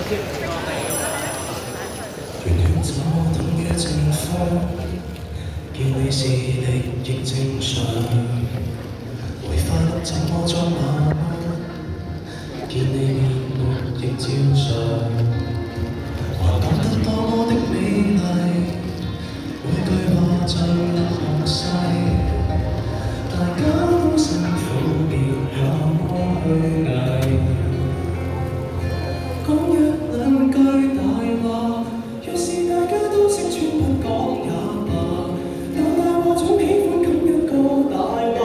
原諒這麼痛嘅情況，見你視力亦正常，為快樂怎麼裝那麼，見你面目亦照常，話講得多麼的美麗，每句話像學細，大家都辛苦別那麼虛偽，講一兩句大話。若是大家都識穿不講也罷，但大話總喜歡咁一個大話，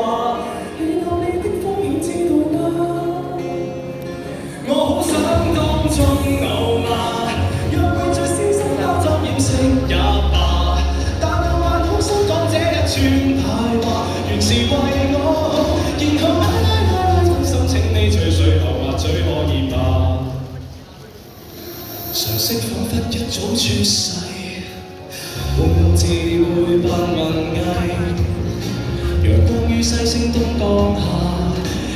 氣鬧你的風險知道嗎？我好想當中牛罵，若會在消失包裝掩飾也罷，但我還好想講這一串大話，原是為我好，然後拉真心請你隨隨後或許可以吧。常識彷彿一早出世，用字彙扮文藝，陽光於西星東降下，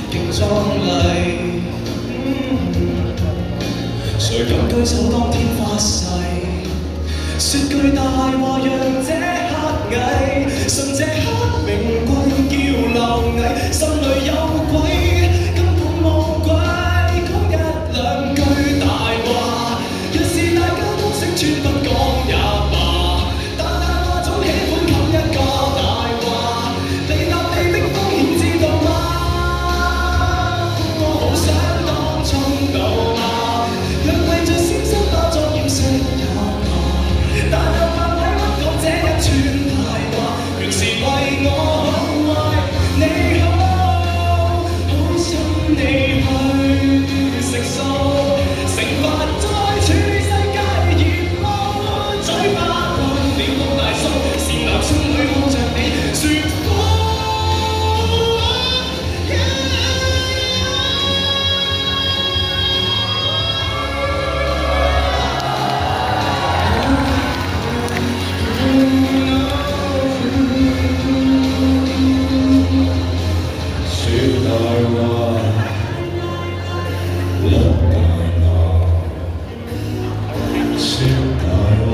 極壯麗。誰敢舉手當天發誓，說句大話讓這黑蟻，信這黑名貴叫螻蟻，心裏有鬼根本無鬼，講一兩句大話。穿不講也罷，但大話總喜歡冚一個大話，你答你的風險知道嗎？我好想當眾怒罵，讓為著先生包裝掩飾也罷，但又怕委屈講這一串大話，原是為我好，為你好，好心你去食素，懲罰再處理世界。心裏看着你説謊，説大話，甩大牙，説大話。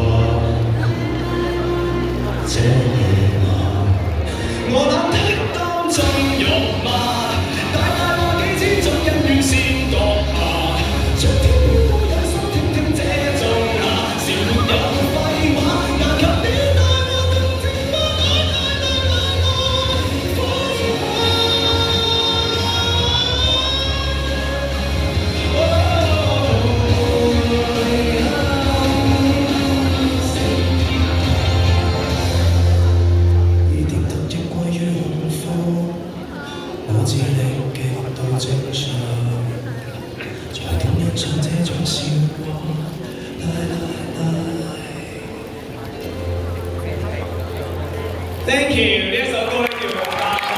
我懶得當眾辱罵，但大話幾千種因緣先閣下，將天邊都有心聽聽這種話，是沒有廢話，難及你大話動情嗎？我智力極度正常，才懂欣賞這種笑話。Thank you，呢一首歌咧叫《大話》。